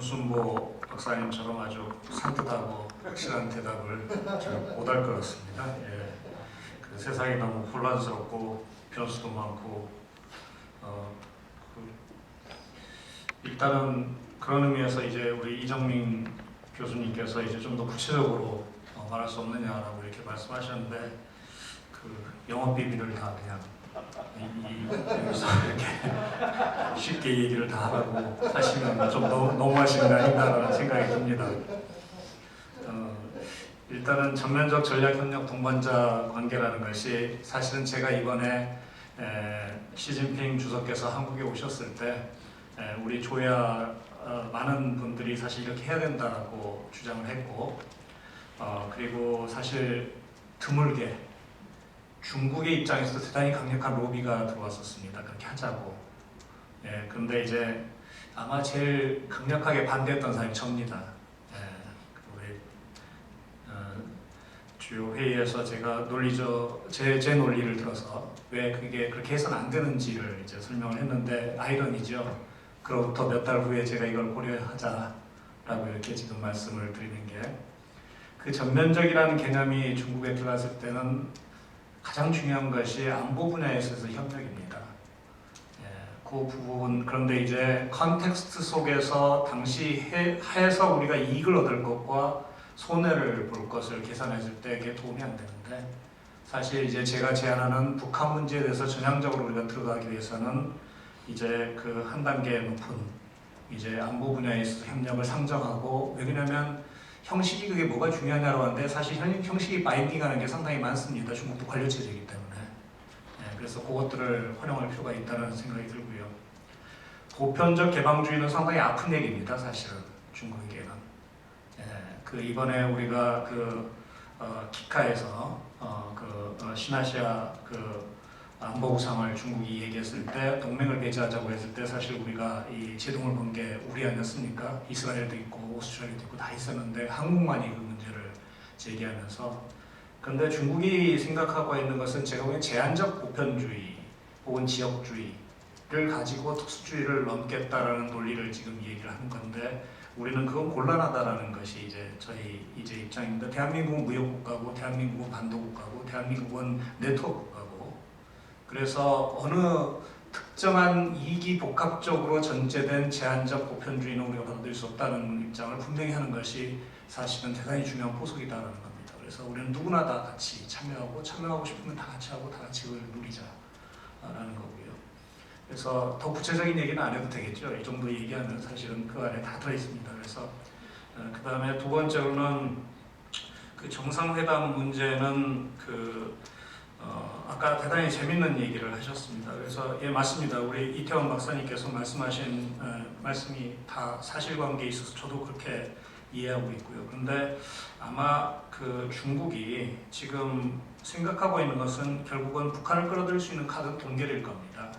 김순보 박사님처럼 아주 산뜻하고 확실한 대답을 못할 것 같습니다. 예. 그 세상이 너무 혼란스럽고 변수도 많고 일단은 그런 의미에서 이제 우리 이정민 교수님께서 이제 좀 더 구체적으로 말할 수 없느냐라고 이렇게 말씀하셨는데 그 영업 비밀을 다 그냥 여기서 이렇게 쉽게 얘기를 다 하라고 하시면 좀 너무하시는 거 아닌가라는 생각이 듭니다. 일단은 전면적 전략협력 동반자 관계라는 것이 사실은 제가 이번에 시진핑 주석께서 한국에 오셨을 때 우리 조야 많은 분들이 사실 이렇게 해야 된다고 주장을 했고 그리고 사실 드물게 중국의 입장에서도 대단히 강력한 로비가 들어왔었습니다. 그렇게 하자고. 예, 그런데 이제 아마 제일 강력하게 반대했던 사람이 접니다. 예, 우리 주요 회의에서 제가 제 논리를 들어서 왜 그게 그렇게 해서는 안 되는지를 이제 설명을 했는데 아이러니죠. 그로부터 몇 달 후에 제가 이걸 고려하자라고 이렇게 지금 말씀을 드리는 게 그 전면적이라는 개념이 중국에 들어갔을 때는 가장 중요한 것이 안보 분야에 있어서 협력입니다. 예, 그 부분 그런데 이제 컨텍스트 속에서 당시 해서 우리가 이익을 얻을 것과 손해를 볼 것을 계산했을 때 그게 도움이 안 되는데 사실 이제 제가 제안하는 북한 문제에 대해서 전향적으로 우리가 들어가기 위해서는 이제 그 한 단계 높은 이제 안보 분야에 있어서 협력을 상정하고 왜냐면 형식이 그게 뭐가 중요하냐고 하는데 사실 형식이 바인딩하는 게 상당히 많습니다. 중국도 관료체제이기 때문에. 예, 그래서 그것들을 활용할 필요가 있다는 생각이 들고요. 보편적 개방주의는 상당히 아픈 얘기입니다. 사실은 중국에게는. 예, 그 이번에 우리가 키카에서 신아시아 안보구상을 중국이 얘기했을 때 동맹을 배제하자고 했을 때 사실 우리가 이 제동을 건 게 우리 아니었습니까? 이스라엘도 있고 오스트레일리아도 있고 다 있었는데 한국만이 그 문제를 제기하면서 그런데 중국이 생각하고 있는 것은 제가 보기엔 제한적 보편주의 혹은 지역주의를 가지고 특수주의를 넘겠다라는 논리를 지금 얘기를 하는 건데 우리는 그건 곤란하다라는 것이 이제 저희 이제 입장입니다. 대한민국은 무역국가고 대한민국은 반도국가고 대한민국은 네트워크 국가고 그래서 어느 특정한 이익이 복합적으로 전제된 제한적 보편주의는 우리가 받아들일 수 없다는 입장을 분명히 하는 것이 사실은 대단히 중요한 포석이다라는 겁니다. 그래서 우리는 누구나 다 같이 참여하고 싶으면 다 같이 하고 다 같이 그걸 누리자라는 거고요. 그래서 더 구체적인 얘기는 안 해도 되겠죠. 이 정도 얘기하면 사실은 그 안에 다 들어있습니다. 그래서 그 다음에 두 번째로는 그 정상회담 문제는 아까 대단히 재밌는 얘기를 하셨습니다. 그래서 예 맞습니다. 우리 이태원 박사님께서 말씀하신 말씀이 다 사실관계에 있어서 저도 그렇게 이해하고 있고요. 그런데 아마 그 중국이 지금 생각하고 있는 것은 결국은 북한을 끌어들일 수 있는 카드는 동결일 겁니다.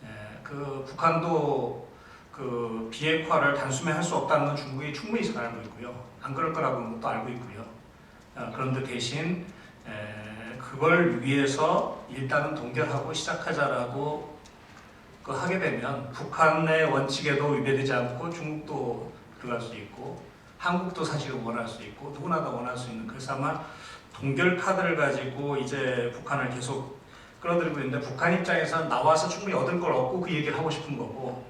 예, 그 북한도 그 비핵화를 단숨에 할 수 없다는 건 중국이 충분히 잘 알고 있고요. 안 그럴 거라고는 또 알고 있고요. 그런데 대신 그걸 위해서 일단은 동결하고 시작하자라고 하게 되면 북한의 원칙에도 위배되지 않고 중국도 들어갈 수 있고 한국도 사실은 원할 수 있고 누구나 다 원할 수 있는 그래서 아마 동결 카드를 가지고 이제 북한을 계속 끌어들이고 있는데 북한 입장에서는 나와서 충분히 얻을 걸 얻고 그 얘기를 하고 싶은 거고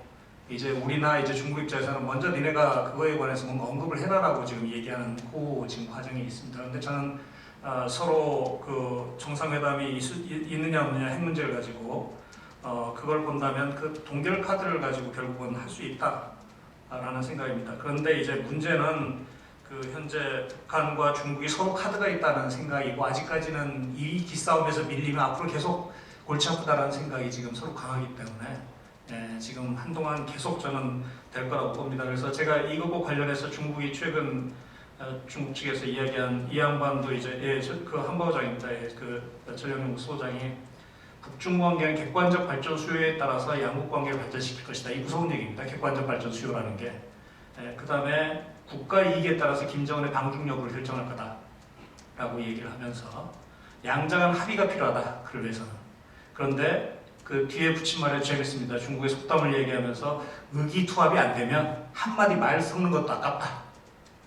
이제 우리나 이제 중국 입장에서는 먼저 니네가 그거에 관해서 뭔가 언급을 해라라고 지금 얘기하는 그 지금 과정이 있습니다. 그런데 저는 서로 그 정상회담이 있느냐 없느냐 핵 문제를 가지고 그걸 본다면 그 동결 카드를 가지고 결국은 할 수 있다라는 생각입니다. 그런데 이제 문제는 그 현재 북한과 중국이 서로 카드가 있다는 생각이고 아직까지는 이 기싸움에서 밀리면 앞으로 계속 골치 아프다라는 생각이 지금 서로 강하기 때문에 지금 한동안 계속 저는 될 거라고 봅니다. 그래서 제가 이거와 관련해서 중국이 최근 중국 측에서 이야기한 이 양반도 이제 그 한바오장입니다. 그 전략연구 소장이 북중 관계는 객관적 발전 수요에 따라서 양국 관계를 발전시킬 것이다. 이 무서운 얘기입니다. 객관적 발전 수요라는 게. 그 다음에 국가 이익에 따라서 김정은의 방중 여부를 결정할 거다라고 얘기를 하면서 양장한 합의가 필요하다. 그를 위해서는. 그런데 그 뒤에 붙인 말이 재밌습니다. 중국의 속담을 얘기하면서 의기투합이 안 되면 한마디 말 섞는 것도 아깝다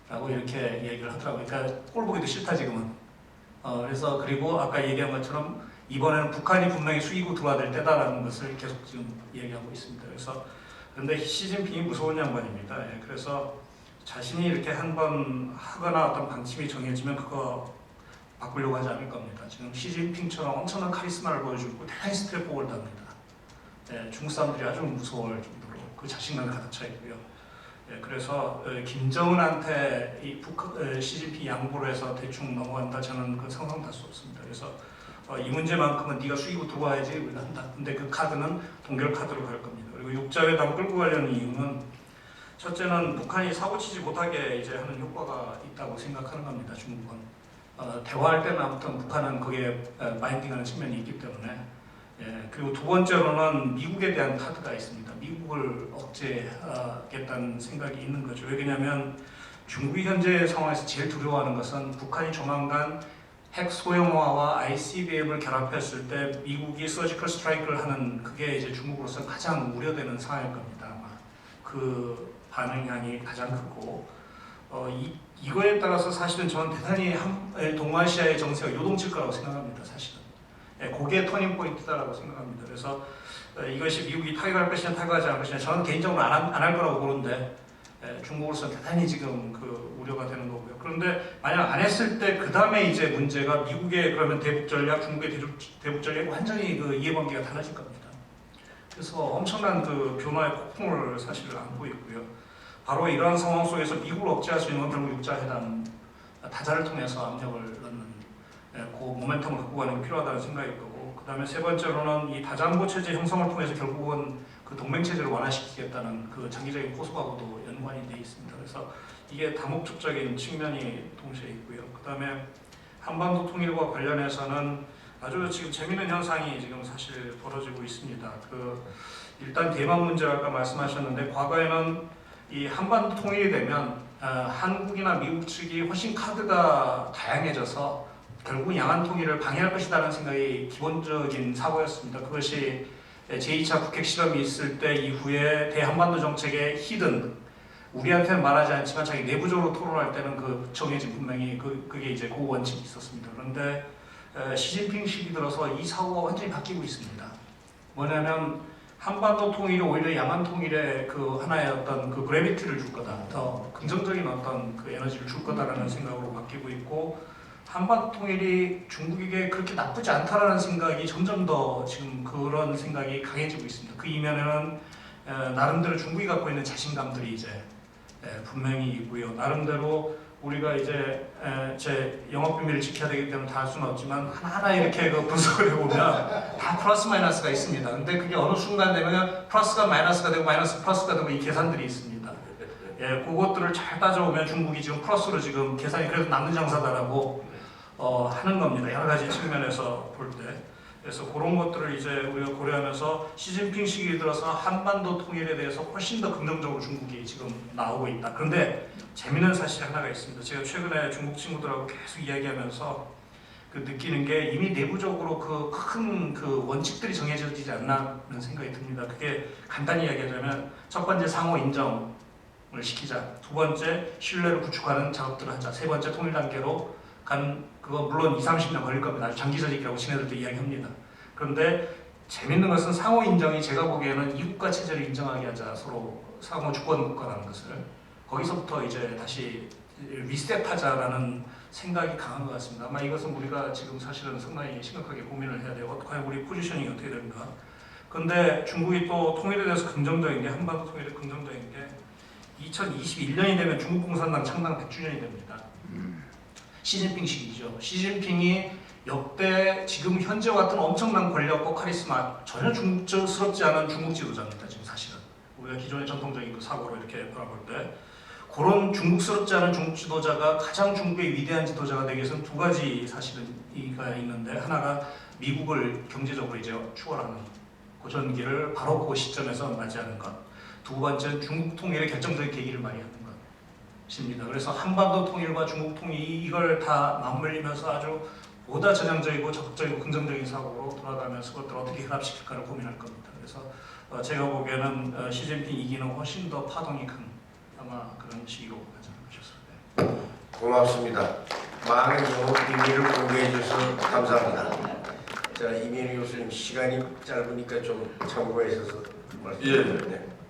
라고 이렇게 얘기를 하더라고요. 그러니까 꼴 보기도 싫다 지금은. 그래서 그리고 아까 얘기한 것처럼 이번에는 북한이 분명히 숙이고 들어와야 될 때다라는 것을 계속 지금 얘기하고 있습니다. 그래서 그런데 시진핑이 무서운 양반입니다. 예, 그래서 자신이 이렇게 한번 하거나 어떤 방침이 정해지면 그거 바꾸려고 하지 않을 겁니다. 지금 시진핑처럼 엄청난 카리스마를 보여주고 대단히 스트레이트포워드 합니다. 예, 중국 사람들이 아주 무서워할 정도로 그 자신감이 가득 차 있고요. 예, 그래서 김정은한테 시진핑 양보를 해서 대충 넘어간다 저는 그 상상도 할 수 없습니다. 그래서 이 문제만큼은 네가 숙이고 들어와야지 우리가 한다. 근데 그 카드는 동결 카드로 갈 겁니다. 그리고 육자회담 끌고 가려는 이유는 첫째는 북한이 사고치지 못하게 이제 하는 효과가 있다고 생각하는 겁니다. 중국은 대화할 때는 아무튼 북한은 거기에 마인딩하는 측면이 있기 때문에. 예, 그리고 두 번째로는 미국에 대한 카드가 있습니다. 미국을 억제하겠다는 생각이 있는 거죠. 왜냐하면 중국이 현재 상황에서 제일 두려워하는 것은 북한이 조만간 핵 소형화와 ICBM을 결합했을 때 미국이 서지컬 스트라이크를 하는 그게 이제 중국으로서 가장 우려되는 상황일 겁니다. 아마 그 반응량이 가장 크고 이거에 따라서 사실은 저는 대단히 동아시아의 정세가 요동칠 거라고 생각합니다. 사실은. 예, 그게 터닝 포인트다라고 생각합니다. 그래서 이것이 미국이 타결할 것이냐 타결하지 않을 것이냐 저는 개인적으로 안 할 거라고 보는데 중국으로서는 대단히 지금 그 우려가 되는 거고요. 그런데 만약 안 했을 때 그 다음에 이제 문제가 미국의 그러면 대북 전략, 중국의 대북 전략이 완전히 그 이해관계가 달라질 겁니다. 그래서 엄청난 그 변화의 폭풍을 사실 안고 있고요. 바로 이러한 상황 속에서 미국을 억제할 수 있는 건 결국 육자회담 다자를 통해서 압력을 넣는 그 모멘텀을 갖고 가는 게 필요하다는 생각일 거고, 그 다음에 세 번째로는 이 다자안보 체제 형성을 통해서 결국은 그 동맹 체제를 완화시키겠다는 그 장기적인 포석하고도 연관이 되어 있습니다. 그래서 이게 다목적적인 측면이 동시에 있고요. 그 다음에 한반도 통일과 관련해서는 아주 지금 재미있는 현상이 지금 사실 벌어지고 있습니다. 일단 대만 문제가 아까 말씀하셨는데 과거에는 이 한반도 통일이 되면 한국이나 미국 측이 훨씬 카드가 다양해져서 결국 양안 통일을 방해할 것이라는 생각이 기본적인 사고였습니다. 그것이 제2차 북핵 실험이 있을 때 이후에 대한반도 정책의 히든 우리한테는 말하지 않지만 자기 내부적으로 토론할 때는 그 정해진 분명히 그게 이제 그 원칙이 있었습니다. 그런데 시진핑 시기 들어서 이 사고가 완전히 바뀌고 있습니다. 뭐냐면 한반도 통일이 오히려 양안 통일에 그 하나의 어떤 그 그래비티를 줄 거다, 더 긍정적인 어떤 그 에너지를 줄 거다라는 생각으로 바뀌고 있고, 한반도 통일이 중국에게 그렇게 나쁘지 않다라는 생각이 점점 더 지금 그런 생각이 강해지고 있습니다. 그 이면에는 나름대로 중국이 갖고 있는 자신감들이 이제 분명히 있고요. 나름대로 우리가 이제 제 영업 비밀을 지켜야 되기 때문에 다 할 수는 없지만 하나하나 이렇게 그 분석을 해보면 다 플러스 마이너스가 있습니다. 근데 그게 어느 순간 되면 플러스가 마이너스가 되고 마이너스 플러스가 되고 이 계산들이 있습니다. 예, 그것들을 잘 따져보면 중국이 지금 플러스로 지금 계산이 그래도 남는 장사다라고 하는 겁니다. 여러 가지 측면에서 볼 때. 그래서 그런 것들을 이제 우리가 고려하면서 시진핑 시기에 들어서 한반도 통일에 대해서 훨씬 더 긍정적으로 중국이 지금 나오고 있다. 그런데 재미있는 사실이 하나가 있습니다. 제가 최근에 중국 친구들하고 계속 이야기하면서 느끼는 게 이미 내부적으로 큰 원칙들이 정해지지 않나는 생각이 듭니다. 그게 간단히 이야기하자면 첫 번째 상호 인정을 시키자, 두 번째 신뢰를 구축하는 작업들을 하자, 세 번째 통일 단계로 그거 물론 20-30년 걸릴 겁니다. 아주 장기적이라고 지네들도 이야기합니다. 그런데 재밌는 것은 상호 인정이 제가 보기에는 이국가 체제를 인정하게 하자, 서로 상호 주권 국가라는 것을 거기서부터 이제 다시 리셋하자라는 생각이 강한 것 같습니다. 아마 이것은 우리가 지금 사실은 상당히 심각하게 고민을 해야 돼요. 과연 우리 포지셔닝이 어떻게 됩니까? 그런데 중국이 또 통일에 대해서 긍정적인 게, 한반도 통일에 긍정적인 게 2021년이 되면 중국 공산당 창당 100주년이 됩니다. 시진핑 시기죠. 시진핑이 역대 지금 현재와 같은 엄청난 권력과 카리스마, 전혀 중국스럽지 않은 중국 지도자입니다. 지금 사실은 우리가 기존의 전통적인 그 사고로 이렇게 바라볼 때 그런 중국스럽지 않은 중국 지도자가 가장 중국의 위대한 지도자가 되기 위해서는 두 가지 사실은 이가 있는데, 하나가 미국을 경제적으로 이제 추월하는 고전기를 바로 그 시점에서 맞이하는 것, 두 번째는 중국 통일의 결정적인 계기를 마련하는 것입니다. 그래서 한반도 통일과 중국 통일 이걸 다 맞물리면서 아주 보다 전향적이고 적극적이고 긍정적인 사고로 돌아가면서 그것들을 어떻게 결합시킬까를 고민할 겁니다. 그래서 제가 보기에는 시진핑 2기는 훨씬 더 파동이 큰 아마 그런 시기로 가져갈 것이었습니다. 고맙습니다. 많은 영업 비밀을 공개해 주셔서 감사합니다. 자, 이민희 교수님 시간이 짧으니까 좀 참고가 있어서 말씀드리겠네요.